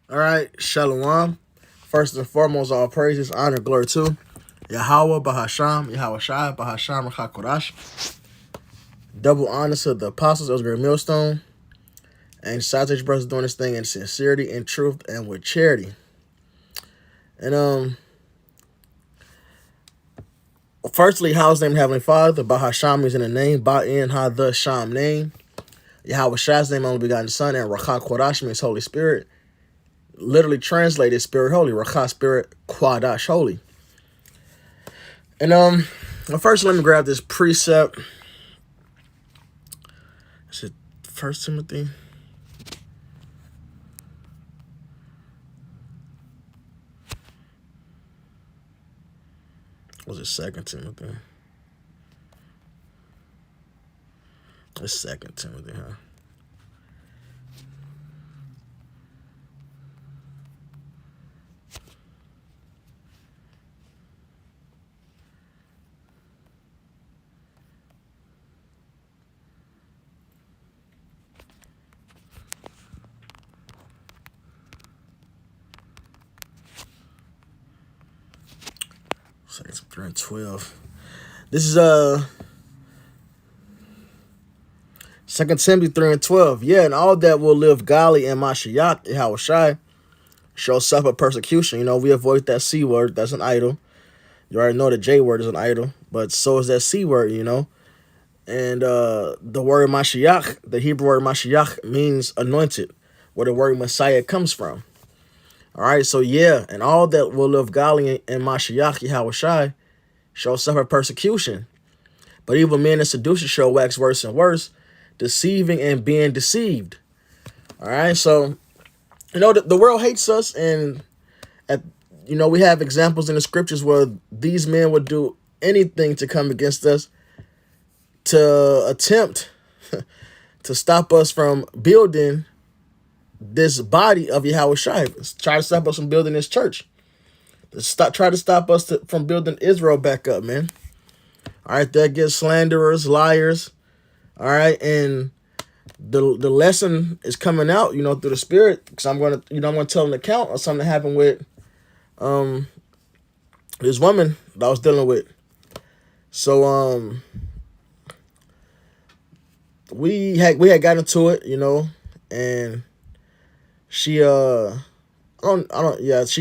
All right, Shalom. First and foremost, all praises, honor, glory to Yahweh, Bahasham, Yahweh Shai, Bahasham, Rachakodash. Double honor to the apostles, those great millstone, and Sausage Brothers doing this thing in sincerity, in truth, and with charity. And firstly, how's name Heavenly Father? Bahasham is in the name, Ba'in Ha the Sham name. Yahweh Shai's name, only begotten Son, and Rachakodash means Holy Spirit. Literally translated Spirit Holy, Rakha Spirit Quadash Holy. And well, first let me grab this precept. Is it First Timothy? Was it Second Timothy? It's Second Timothy, huh? Second Timothy 3 and 12. This is Second Timothy 3 and 12. Yeah, and all that will live godly in Mashiach, Yahweh Shai, shall suffer persecution. You know, we avoid that C word. That's an idol. You already know the J word is an idol, but so is that C word, you know. And the word Mashiach, the Hebrew word Mashiach, means anointed, where the word Messiah comes from. All right, so yeah, and all that will live godly in Mashiach, Yahweh Shai, shall suffer persecution. But evil men and seducers shall wax worse and worse, deceiving and being deceived. All right, so, you know, the world hates us, and, we have examples in the scriptures where these men would do anything to come against us to attempt to stop us from building this body of Yahweh Shai. Try to stop us from building this church. Try to stop us from building Israel back up, man. All right, that gets slanderers, liars. All right, and the lesson is coming out, through the Spirit, because I'm gonna tell an account of something that happened with this woman that I was dealing with. So we had got into it, and she she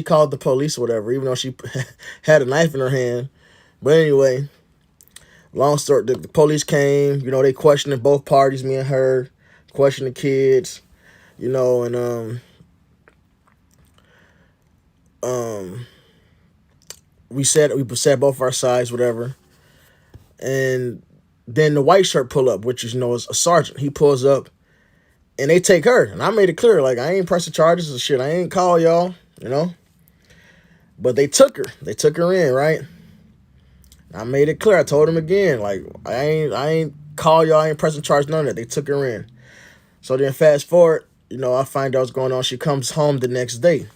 called the police or whatever, even though she had a knife in her hand. But anyway, long story, the police came, they questioned both parties, me and her, questioned the kids, and we said both our sides, whatever. And then the white shirt pull up, which is, is a sergeant. He pulls up and they take her. And I made it clear, like, I ain't pressing charges and shit. I ain't call y'all, But they took her. They took her in, right? I made it clear. I told him again, like, I ain't call y'all. I ain't pressing charges, none of that. They took her in. So then fast forward, I find out what's going on. She comes home the next day.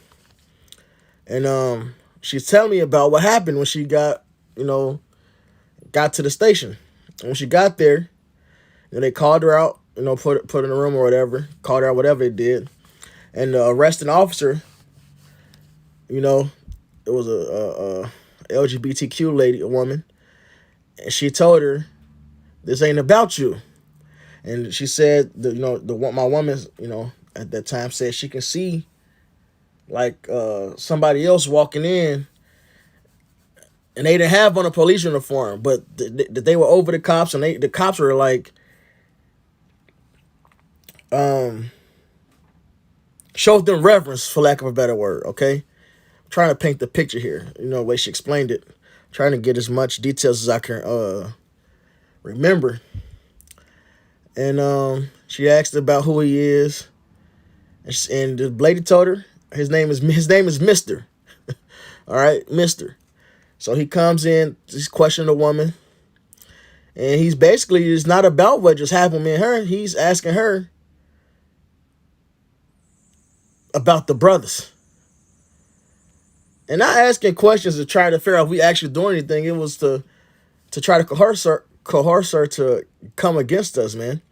And she's telling me about what happened when she got to the station. And when she got there, they called her out, put in a room or whatever, called her out, whatever it did. And the arresting officer, it was a LGBTQ lady, a woman, and she told her, "This ain't about you." And she said, my woman, at that time said she can see, like, somebody else walking in, and they didn't have on a police uniform, but they were over the cops, and the cops were like, showed them reverence, for lack of a better word. Okay, I'm trying to paint the picture here. The way she explained it, trying to get as much details as I can remember. And she asked about who he is, and the lady told her his name is Mister. All right, Mister. So he comes in, he's questioning the woman, and he's basically, it's not about what just happened with me and her. He's asking her about the brothers. And not asking questions to try to figure out if we actually doing anything. It was to try to coerce her to come against us, man.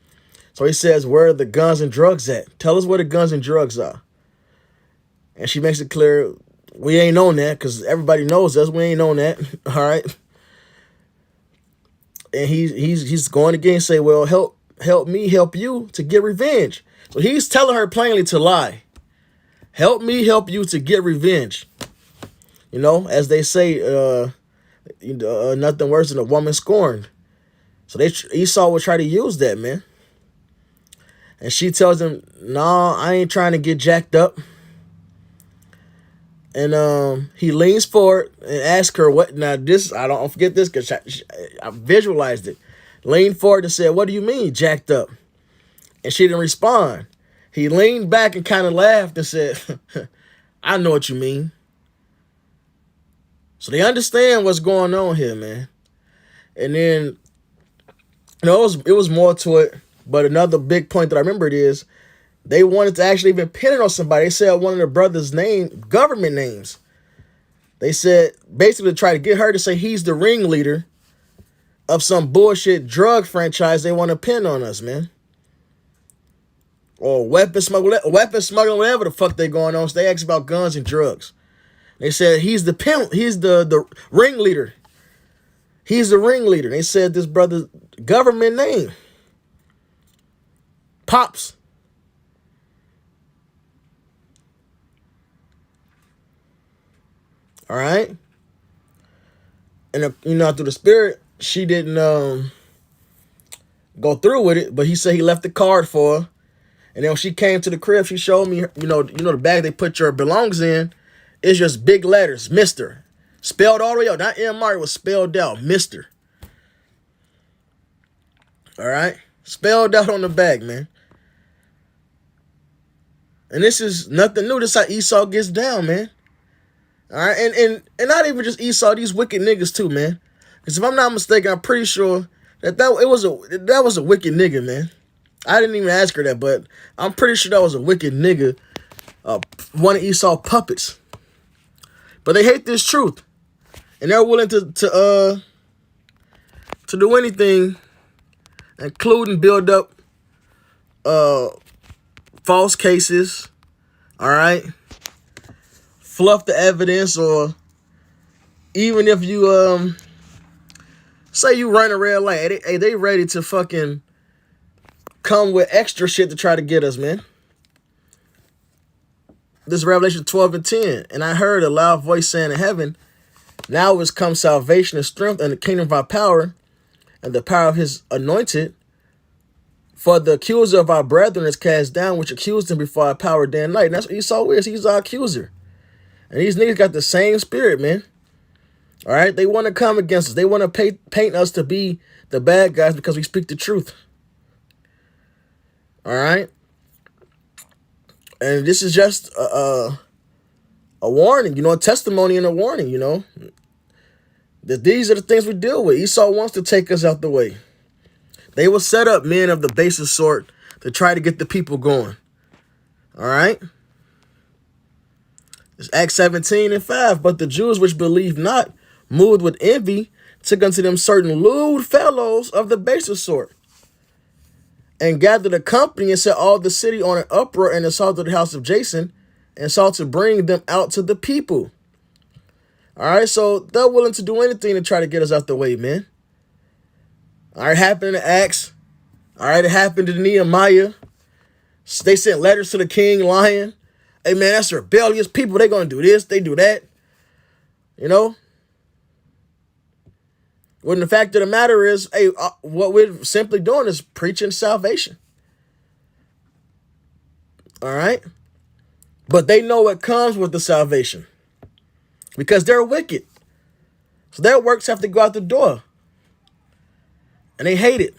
So he says, "Where are the guns and drugs at? Tell us where the guns and drugs are." And she makes it clear we ain't on that because everybody knows us. We ain't on that. All right. And he's going again and say, well, help me help you to get revenge. So he's telling her plainly to lie. Help me help you to get revenge. You know, as they say, nothing worse than a woman scorned. So Esau will try to use that, man. And she tells him, "No, I ain't trying to get jacked up." And he leans forward and asks her what. Now this, I don't forget this because I visualized it. Leaned forward and said, "What do you mean jacked up?" And she didn't respond. He leaned back and kind of laughed and said, "I know what you mean." So they understand what's going on here, man. And then, you know, it was more to it. But another big point that I remembered is they wanted to actually even pin it on somebody. They said one of their brothers' government names. They said basically to try to get her to say he's the ringleader of some bullshit drug franchise they want to pin on us, man. Or weapon smuggling, whatever the fuck they going on. So they asked about guns and drugs. They said he's the pimp, he's the ringleader. He's the ringleader. They said this brother's government name. Pops. All right. And you know, through the spirit, she didn't go through with it, but he said he left the card for her. And then when she came to the crib, she showed me, you know the bag they put your belongs in is just big letters, Mr. Spelled all the way out. Not M-R, it was spelled out, Mr. All right? Spelled out on the bag, man. And this is nothing new. This is how Esau gets down, man. All right? And not even just Esau, these wicked niggas too, man. Because if I'm not mistaken, I'm pretty sure that was a wicked nigga, man. I didn't even ask her that, but I'm pretty sure that was a wicked nigga. One of Esau's puppets. But they hate this truth. And they're willing to do anything, including build up false cases. All right. Fluff the evidence, or even if you say you run a red light, they ready to fucking come with extra shit to try to get us, man. This is Revelation 12:10. And I heard a loud voice saying in heaven, now is come salvation and strength and the kingdom of our power and the power of his anointed. For the accuser of our brethren is cast down, which accused him before our power day and night. And that's what Esau is. He's our accuser. And these niggas got the same spirit, man. All right? They want to come against us. They want to paint us to be the bad guys because we speak the truth. All right? And this is just a warning, a testimony and a warning, that these are the things we deal with. Esau wants to take us out the way. They will set up men of the basest sort to try to get the people going. All right? It's Acts 17:5. But the Jews which believed not, moved with envy, took unto them certain lewd fellows of the basest sort, and gathered a company and set all the city on an uproar and assaulted the house of Jason and sought to bring them out to the people. All right, so they're willing to do anything to try to get us out the way, man. All right, happened in Acts. All right, it happened to Nehemiah. They sent letters to the king, lying. Hey, man, that's rebellious people. They're going to do this, they do that. When the fact of the matter is, hey, what we're simply doing is preaching salvation. All right? But they know what comes with the salvation because they're wicked. So their works have to go out the door. And they hate it.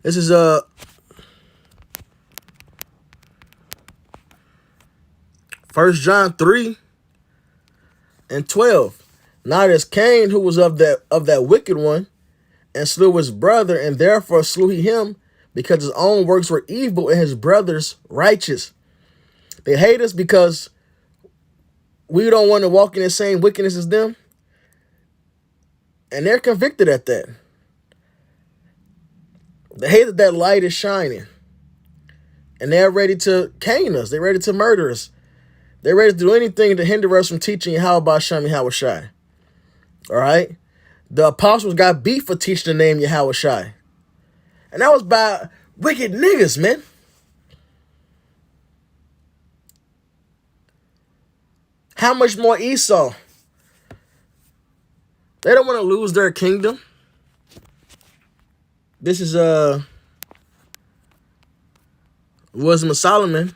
This is 1 John 3:12. Not as Cain, who was of that wicked one, and slew his brother, and therefore slew he him, because his own works were evil and his brother's righteous. They hate us because we don't want to walk in the same wickedness as them. And they're convicted at that. They hate that light is shining. And they're ready to cane us. They're ready to murder us. They're ready to do anything to hinder us from teaching how about Shami Hawashai. All right? The apostles got beef for teaching the name Yahweh Shai. And that was by wicked niggas, man. How much more Esau? They don't want to lose their kingdom. This is Wisdom of Solomon.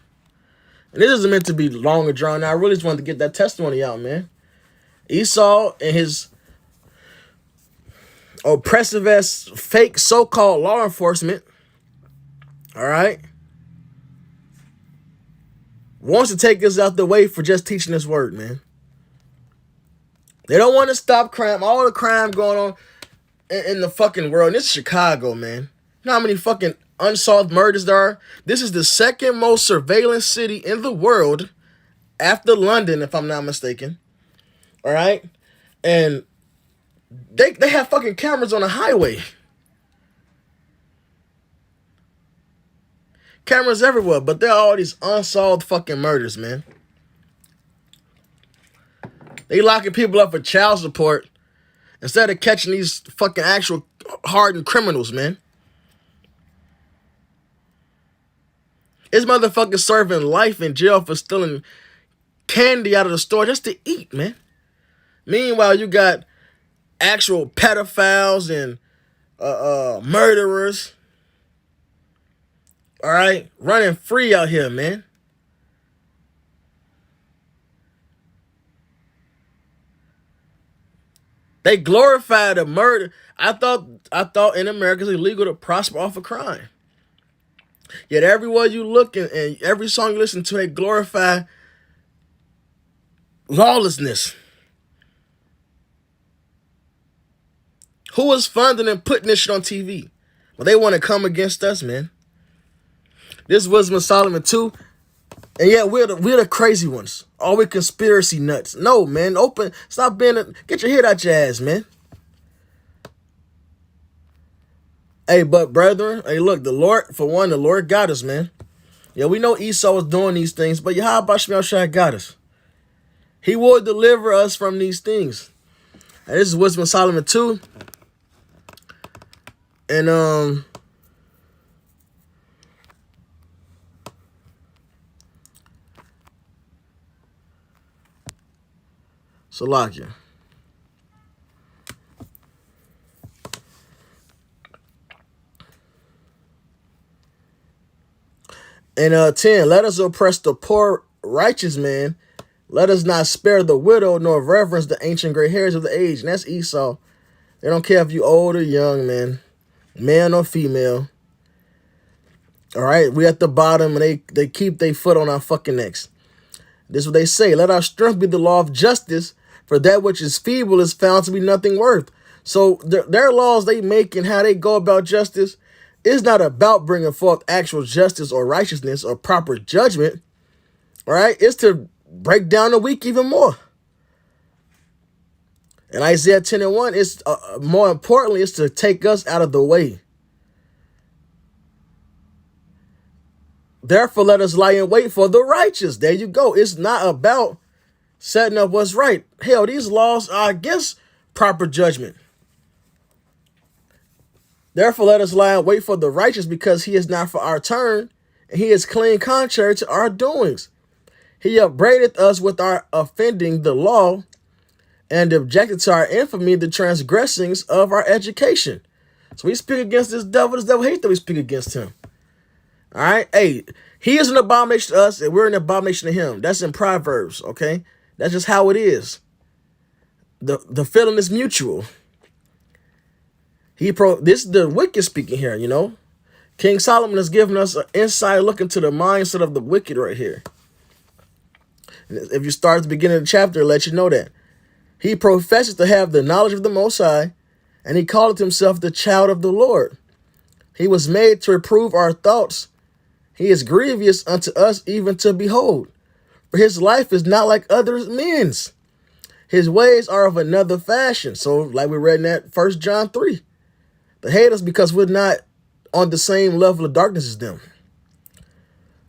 And this isn't meant to be long or drawn out. I really just wanted to get that testimony out, man. Esau and his oppressive ass fake so-called law enforcement, all right, wants to take us out the way for just teaching this word, man. They don't want to stop crime, all the crime going on in the fucking world. And this is Chicago, man. You know how many fucking unsolved murders there are? This is the second most surveillance city in the world after London, if I'm not mistaken. All right? And they have fucking cameras on the highway. Cameras everywhere, but there are all these unsolved fucking murders, man. They locking people up for child support instead of catching these fucking actual hardened criminals, man. This motherfucker serving life in jail for stealing candy out of the store just to eat, man. Meanwhile, you got actual pedophiles and murderers, all right, running free out here, man. They glorify the murder. I thought in America it's illegal to prosper off of crime. Yet everywhere you look and every song you listen to, they glorify lawlessness. Who is funding and putting this shit on TV? Well, they want to come against us, man. This was Wisdom of Solomon 2. And yet we're the crazy ones. All we conspiracy nuts. No, man. Stop get your head out your ass, man. Hey, but brethren, hey, look, the Lord got us, man. Yeah, we know Esau was doing these things, but Yahweh Shai got us. He will deliver us from these things. And this is Wisdom of Solomon 2. And Salakia. And 10, let us oppress the poor righteous man. Let us not spare the widow, nor reverence the ancient gray hairs of the age. And that's Esau. They don't care if you old or young, man. Male or female. All right, we at the bottom, and they keep their foot on our fucking necks. This is what they say. Let our strength be the law of justice, for that which is feeble is found to be nothing worth. So their laws they make and how they go about justice is not about bringing forth actual justice or righteousness or proper judgment. All right, it's to break down the weak even more. And Isaiah 10:1 is more importantly, it's to take us out of the way. Therefore, let us lie in wait for the righteous. There you go. It's not about setting up what's right. Hell, these laws are against proper judgment. Therefore, let us lie and wait for the righteous, because he is not for our turn, and he is clean contrary to our doings. He upbraideth us with our offending the law, and objected to our infamy, the transgressings of our education. So we speak against this devil. This devil hates that we speak against him. All right? Hey, he is an abomination to us, and we're an abomination to him. That's in Proverbs, okay? That's just how it is. The feeling is mutual. This is the wicked speaking here, you know? King Solomon has given us an inside look into the mindset of the wicked right here. And if you start at the beginning of the chapter, it'll let you know that. He professes to have the knowledge of the Most High, and he calleth himself the child of the Lord. He was made to reprove our thoughts. He is grievous unto us even to behold. For his life is not like other men's. His ways are of another fashion. So like we read in that 1 John 3. They hate us because we're not on the same level of darkness as them.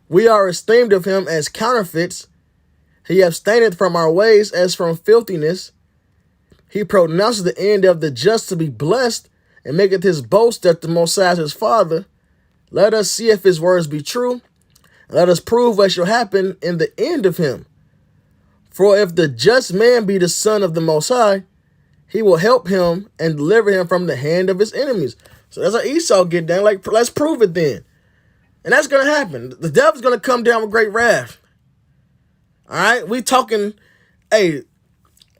We are esteemed of him as counterfeits. He abstaineth from our ways as from filthiness. He pronounces the end of the just to be blessed, and maketh his boast that the Most High is his Father. Let us see if his words be true. Let us prove what shall happen in the end of him. For if the just man be the son of the Most High, he will help him and deliver him from the hand of his enemies. So that's how Esau get down. Like, let's prove it then. And that's going to happen. The devil's going to come down with great wrath. All right? We talking, hey,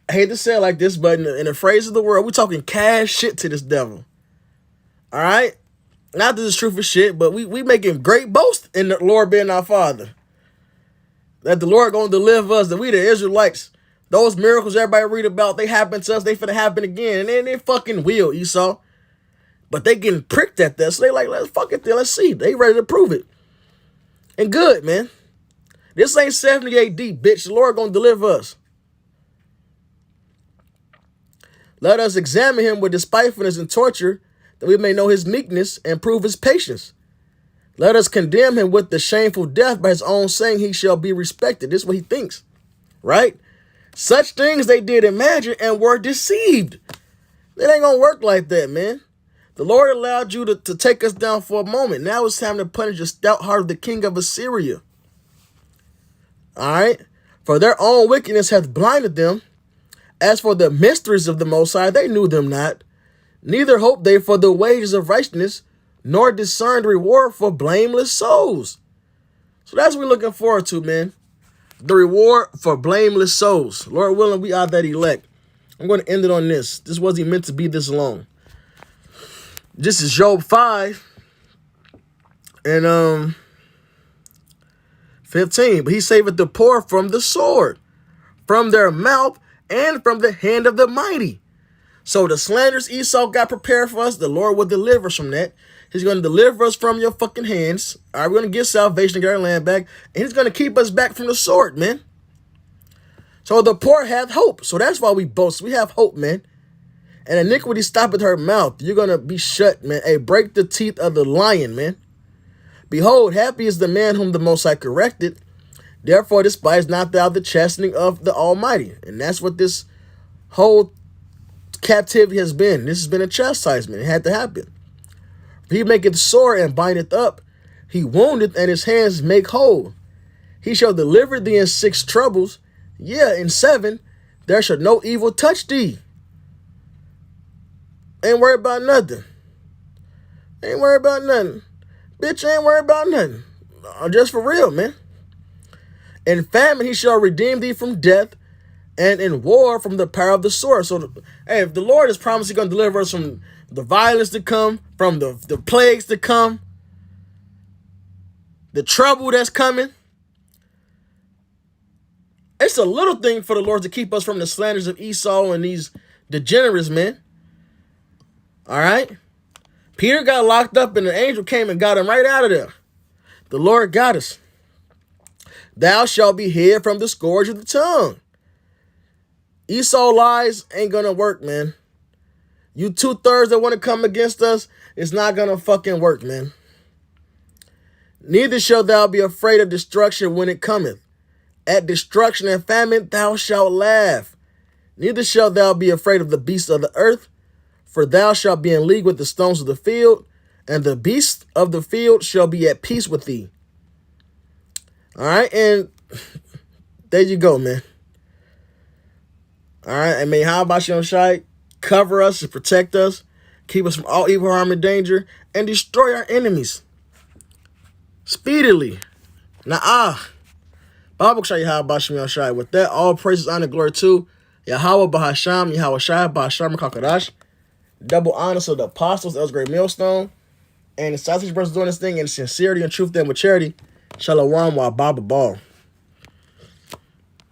I hate to say it like this, but in the phrase of the world, we talking cash shit to this devil. All right? Not that it's true for shit, but we making great boast in the Lord being our Father. That the Lord going to deliver us, that we the Israelites. Those miracles everybody read about, they happen to us, they finna happen again. And then they fucking will, Esau. But they getting pricked at that. So they like, let's fuck it then, let's see. They ready to prove it. And good, man. This ain't 70 AD, bitch. The Lord going to deliver us. Let us examine him with despitefulness and torture, that we may know his meekness and prove his patience. Let us condemn him with the shameful death by his own saying he shall be respected. This is what he thinks, right? Such things they did imagine and were deceived. It ain't going to work like that, man. The Lord allowed you to take us down for a moment. Now it's time to punish the stout heart of the king of Assyria. All right? For their own wickedness hath blinded them. As for the mysteries of the Most High, they knew them not. Neither hoped they for the wages of righteousness, nor discerned reward for blameless souls. So that's what we're looking forward to, man. The reward for blameless souls. Lord willing, we are that elect. I'm going to end it on this. This wasn't meant to be this long. This is Job 5 and 15. But he saveth the poor from the sword, from their mouth, and from the hand of the mighty. So the slanders Esau got prepared for us, the Lord will deliver us from that. He's going to deliver us from your fucking hands. All right, we're going to get salvation and get our land back. And he's going to keep us back from the sword, man. So the poor hath hope. So that's why we boast. We have hope, man. And iniquity stoppeth her mouth. You're going to be shut, man. Hey, break the teeth of the lion, man. Behold, happy is the man whom the Most High corrected. Therefore despise not thou the chastening of the Almighty. And that's what this whole captivity has been. This has been a chastisement. It had to happen. He maketh sore and bindeth up. He woundeth and his hands make whole. He shall deliver thee in 6 troubles. Yeah, in 7, there shall no evil touch thee. Ain't worried about nothing. Ain't worried about nothing. Bitch, ain't worried about nothing. Just for real, man. In famine he shall redeem thee from death, and in war from the power of the sword. So, hey, if the Lord has promised he's going to deliver us from the violence to come, from the plagues to come, the trouble that's coming, it's a little thing for the Lord to keep us from the slanders of Esau and these degenerates, man. All right? Peter got locked up and the angel came and got him right out of there. The Lord got us. Thou shalt be hid from the scourge of the tongue. Esau lies ain't going to work, man. You 2/3 that want to come against us, it's not going to fucking work, man. Neither shalt thou be afraid of destruction when it cometh. At destruction and famine thou shalt laugh. Neither shalt thou be afraid of the beasts of the earth, for thou shalt be in league with the stones of the field, and the beasts of the field shall be at peace with thee. All right, and there you go, man. All right, and may CasesGmschicago cover us and protect us, keep us from all evil, harm, and danger, and destroy our enemies speedily. Now, Bible show you how about CasesGmschicago. With that, all praises, honor, glory to Yahweh Bahasham, Yahweh Shai, Bahasham, Kakadash. Double honor to the apostles, that was great millstone. And the sausage brothers doing this thing in sincerity and truth and with charity. Shalom, wa Baba Ball.